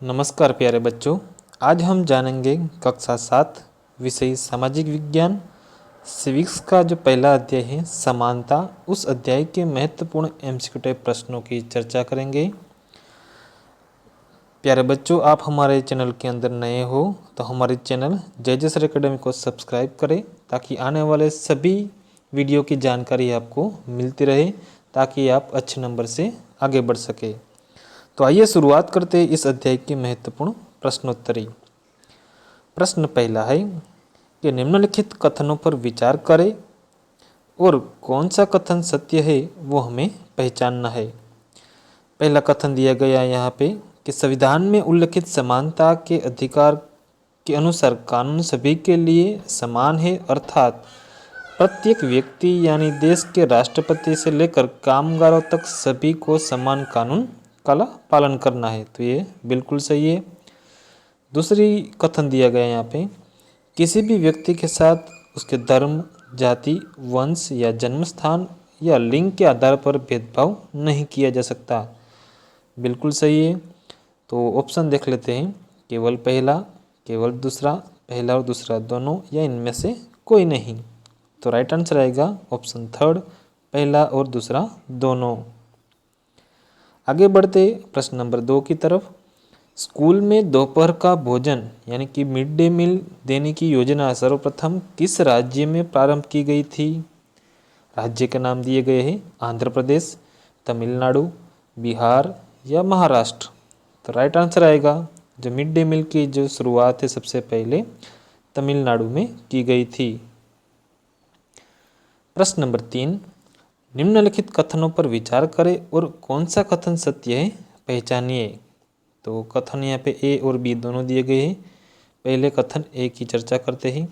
नमस्कार प्यारे बच्चों, आज हम जानेंगे कक्षा 7 विषय सामाजिक विज्ञान सिविक्स का जो पहला अध्याय है समानता। उस अध्याय के महत्वपूर्ण एमसीक्यू टाइप प्रश्नों की चर्चा करेंगे। प्यारे बच्चों, आप हमारे चैनल के अंदर नए हो तो हमारे चैनल जय सर एकेडमी को सब्सक्राइब करें ताकि आने वाले सभी वीडियो की जानकारी आपको मिलती रहे, ताकि आप अच्छे नंबर से आगे बढ़ सके। तो आइए शुरुआत करते हैं इस अध्याय की महत्वपूर्ण प्रश्नोत्तरी। प्रश्न पहला है कि निम्नलिखित कथनों पर विचार करें और कौन सा कथन सत्य है वो हमें पहचानना है। पहला कथन दिया गया है यहाँ पे कि संविधान में उल्लिखित समानता के अधिकार के अनुसार कानून सभी के लिए समान है, अर्थात प्रत्येक व्यक्ति यानी देश के राष्ट्रपति से लेकर कामगारों तक सभी को समान कानून का पालन करना है। तो ये बिल्कुल सही है। दूसरी कथन दिया गया यहाँ पे, किसी भी व्यक्ति के साथ उसके धर्म, जाति, वंश या जन्म स्थान या लिंग के आधार पर भेदभाव नहीं किया जा सकता। बिल्कुल सही है। तो ऑप्शन देख लेते हैं, केवल पहला, केवल दूसरा, पहला और दूसरा दोनों, या इनमें से कोई नहीं। तो राइट आंसर आएगा ऑप्शन थर्ड, पहला और दूसरा दोनों। आगे बढ़ते प्रश्न नंबर 2 की तरफ। स्कूल में दोपहर का भोजन यानी कि मिड डे मील देने की योजना सर्वप्रथम किस राज्य में प्रारंभ की गई थी? राज्य के नाम दिए गए हैं आंध्र प्रदेश, तमिलनाडु, बिहार या महाराष्ट्र। तो राइट आंसर आएगा, जो मिड डे मील की जो शुरुआत है सबसे पहले तमिलनाडु में की गई थी। प्रश्न नंबर 3, निम्नलिखित कथनों पर विचार करें और कौन सा कथन सत्य है पहचानिए। तो कथन यहाँ पे ए और बी दोनों दिए गए हैं। पहले कथन ए की चर्चा करते हैं।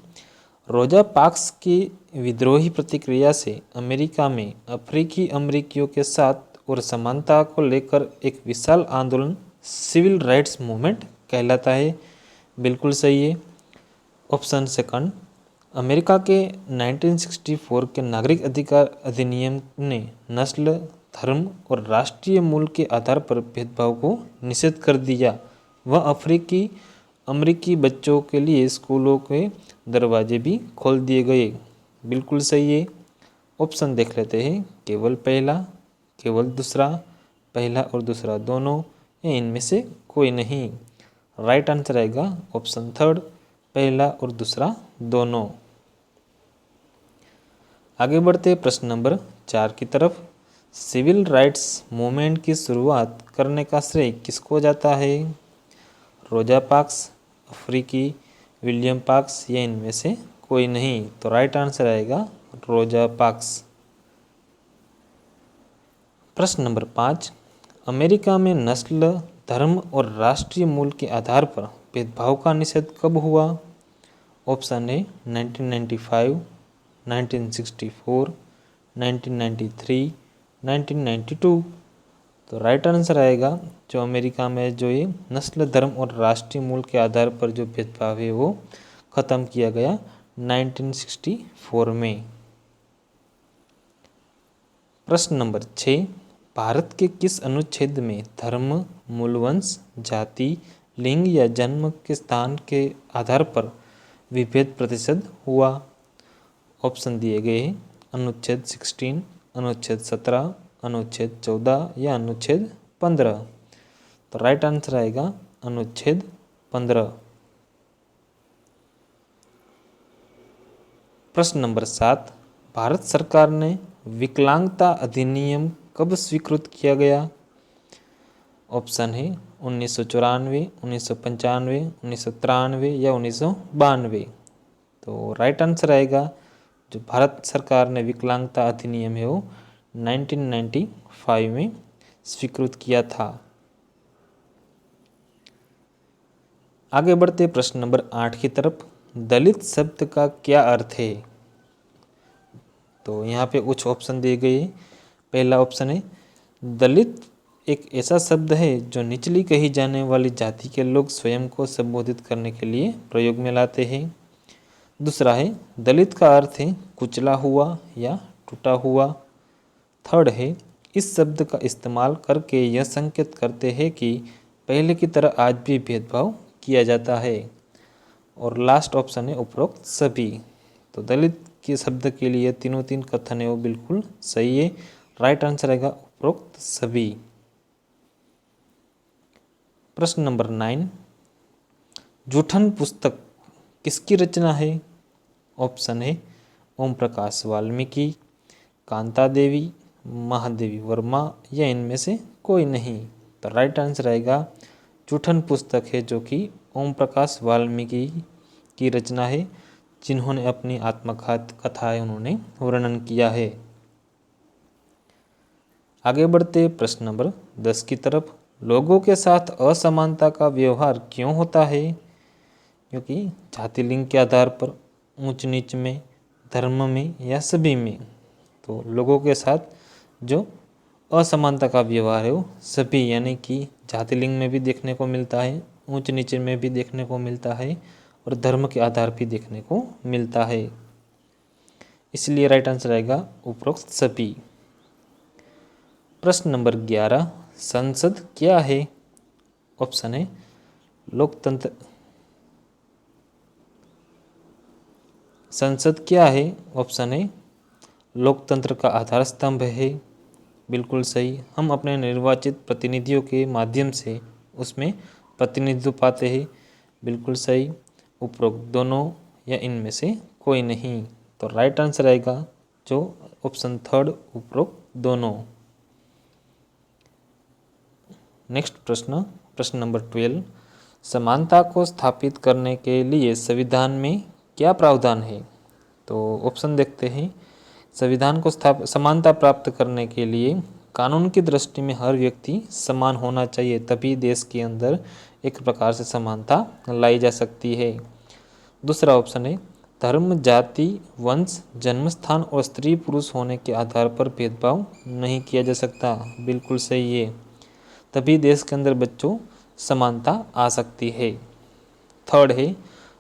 रोजा पार्क्स की विद्रोही प्रतिक्रिया से अमेरिका में अफ्रीकी अमेरिकियों के साथ और समानता को लेकर एक विशाल आंदोलन सिविल राइट्स मूवमेंट कहलाता है। बिल्कुल सही है। ऑप्शन सेकंड, अमेरिका के 1964 के नागरिक अधिकार अधिनियम ने नस्ल, धर्म और राष्ट्रीय मूल के आधार पर भेदभाव को निषेध कर दिया। वह अफ्रीकी अमेरिकी बच्चों के लिए स्कूलों के दरवाजे भी खोल दिए गए। बिल्कुल सही है। ऑप्शन देख लेते हैं, केवल पहला, केवल दूसरा, पहला और दूसरा दोनों, या इनमें से कोई नहीं। राइट आंसर आएगा ऑप्शन थर्ड, पहला और दूसरा दोनों। आगे बढ़ते प्रश्न नंबर 4 की तरफ। सिविल राइट्स मूवमेंट की शुरुआत करने का श्रेय किसको जाता है? रोजा पार्क्स, अफ्रीकी, विलियम पार्क्स, या इनमें से कोई नहीं। तो राइट आंसर आएगा रोजा पार्क्स। प्रश्न नंबर 5, अमेरिका में नस्ल, धर्म और राष्ट्रीय मूल के आधार पर भेदभाव का निषेध कब हुआ? ऑप्शन है 1995, 1964, 1993, 1992। तो राइट आंसर आएगा, जो अमेरिका में जो ये नस्ल, धर्म और राष्ट्रीय मूल के आधार पर जो भेदभाव है वो ख़त्म किया गया 1964 में। प्रश्न नंबर 6, भारत के किस अनुच्छेद में धर्म, मूलवंश, जाति, लिंग या जन्म के स्थान के आधार पर विभेद प्रतिषेध हुआ? ऑप्शन दिए गए हैं अनुच्छेद 16, अनुच्छेद 17, अनुच्छेद 14 या अनुच्छेद 15। तो राइट आंसर आएगा अनुच्छेद 15। प्रश्न नंबर 7, भारत सरकार ने विकलांगता अधिनियम कब स्वीकृत किया गया? ऑप्शन है 1994, 1995, 1993 या 1992। तो राइट आंसर आएगा, जो भारत सरकार ने विकलांगता अधिनियम है वो 1995 में स्वीकृत किया था। आगे बढ़ते प्रश्न नंबर 8 की तरफ। दलित शब्द का क्या अर्थ है? तो यहाँ पे कुछ ऑप्शन दिए गए। पहला ऑप्शन है, दलित एक ऐसा शब्द है जो निचली कही जाने वाली जाति के लोग स्वयं को संबोधित करने के लिए प्रयोग में लाते हैं। दूसरा है, दलित का अर्थ है कुचला हुआ या टूटा हुआ। थर्ड है, इस शब्द का इस्तेमाल करके यह संकेत करते हैं कि पहले की तरह आज भी भेदभाव किया जाता है। और लास्ट ऑप्शन है उपरोक्त सभी। तो दलित के शब्द के लिए तीनों तीन कथन है वो बिल्कुल सही है। राइट आंसर आएगा उपरोक्त सभी। प्रश्न नंबर 9, जूठन पुस्तक किसकी रचना है? ऑप्शन है ओम प्रकाश वाल्मीकि, कांता देवी, महादेवी वर्मा या इनमें से कोई नहीं। तो राइट आंसर आएगा जूठन पुस्तक है जो कि ओम प्रकाश वाल्मीकि की रचना है, जिन्होंने अपनी आत्मघात कथाएं उन्होंने वर्णन किया है। आगे बढ़ते प्रश्न नंबर 10 की तरफ। लोगों के साथ असमानता का व्यवहार क्यों होता है? क्योंकि जाति लिंग के आधार पर, ऊंच नीच में, धर्म में या सभी में। तो लोगों के साथ जो असमानता का व्यवहार है वो सभी यानी कि जाति लिंग में भी देखने को मिलता है, ऊंच नीचे में भी देखने को मिलता है और धर्म के आधार पर देखने को मिलता है। इसलिए राइट आंसर आएगा उपरोक्त सभी। प्रश्न नंबर 11, संसद क्या है? ऑप्शन है लोकतंत्र। संसद क्या है? ऑप्शन है लोकतंत्र का आधार स्तंभ है। बिल्कुल सही। हम अपने निर्वाचित प्रतिनिधियों के माध्यम से उसमें प्रतिनिधित्व पाते हैं। बिल्कुल सही। उपरोक्त दोनों या इनमें से कोई नहीं। तो राइट आंसर आएगा जो ऑप्शन थर्ड उपरोक्त दोनों। नेक्स्ट प्रश्न नंबर 12, समानता को स्थापित करने के लिए संविधान में क्या प्रावधान है? तो ऑप्शन देखते हैं। संविधान को समानता प्राप्त करने के लिए कानून की दृष्टि में हर व्यक्ति समान होना चाहिए, तभी देश के अंदर एक प्रकार से समानता लाई जा सकती है। दूसरा ऑप्शन है धर्म, जाति, वंश, जन्मस्थान और स्त्री पुरुष होने के आधार पर भेदभाव नहीं किया जा सकता। बिल्कुल सही है, तभी देश के अंदर बच्चों समानता आ सकती है। थर्ड है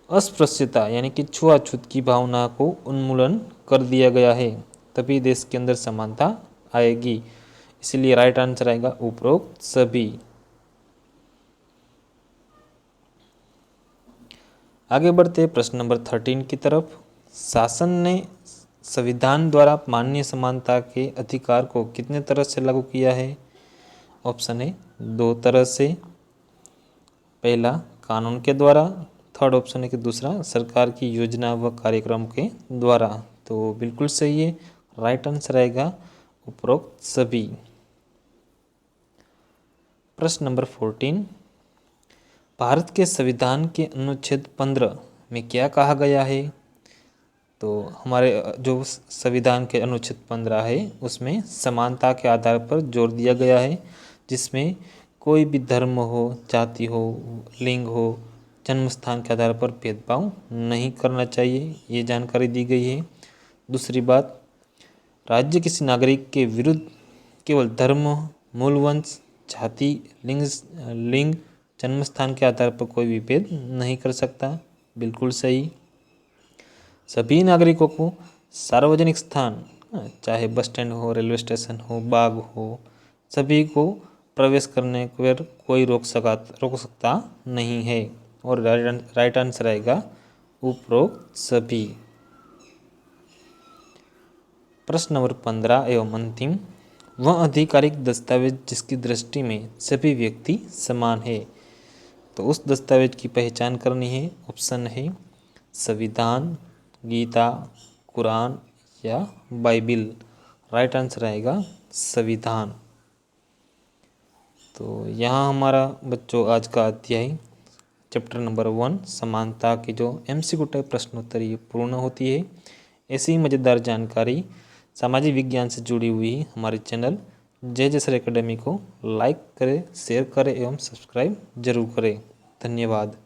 अस्पृश्यता यानी कि छुआछूत की भावना को उन्मूलन कर दिया गया है, तभी देश के अंदर समानता आएगी। इसलिए राइट आंसर आएगा उपरोक्त सभी। आगे बढ़ते प्रश्न नंबर 13 की तरफ। शासन ने संविधान द्वारा मान्य समानता के अधिकार को कितने तरह से लागू किया है? ऑप्शन है 2 तरह से। पहला कानून के द्वारा, थर्ड ऑप्शन है कि दूसरा सरकार की योजना व कार्यक्रम के द्वारा। तो बिल्कुल सही है, राइट आंसर आएगा उपरोक्त सभी। प्रश्न नंबर 14, भारत के संविधान के अनुच्छेद 15 में क्या कहा गया है? तो हमारे जो संविधान के अनुच्छेद 15 है उसमें समानता के आधार पर जोर दिया गया है, जिसमें कोई भी धर्म हो, जाति हो, लिंग हो, जन्म स्थान के आधार पर भेदभाव नहीं करना चाहिए, ये जानकारी दी गई है। दूसरी बात, राज्य किसी नागरिक के विरुद्ध केवल धर्म, मूल वंश, जाति, लिंग, जन्म स्थान के आधार पर कोई भी भेद नहीं कर सकता। बिल्कुल सही। सभी नागरिकों को सार्वजनिक स्थान, चाहे बस स्टैंड हो, रेलवे स्टेशन हो, बाग हो, सभी को प्रवेश करने पर कोई रोक सकता नहीं है। और राइट आंसर आएगा उपरोक्त सभी। प्रश्न नंबर 15 एवं अंतिम, वह आधिकारिक दस्तावेज जिसकी दृष्टि में सभी व्यक्ति समान है। तो उस दस्तावेज की पहचान करनी है। ऑप्शन है संविधान, गीता, कुरान या बाइबिल। राइट आंसर आएगा संविधान। तो यहाँ हमारा बच्चों आज का अध्याय चैप्टर नंबर 1 समानता की जो MCQ टाइप प्रश्नोत्तर ये पूर्ण होती है। ऐसी ही मज़ेदार जानकारी सामाजिक विज्ञान से जुड़ी हुई हमारे चैनल जय सर एकेडमी को लाइक करें, शेयर करें एवं सब्सक्राइब जरूर करें। धन्यवाद।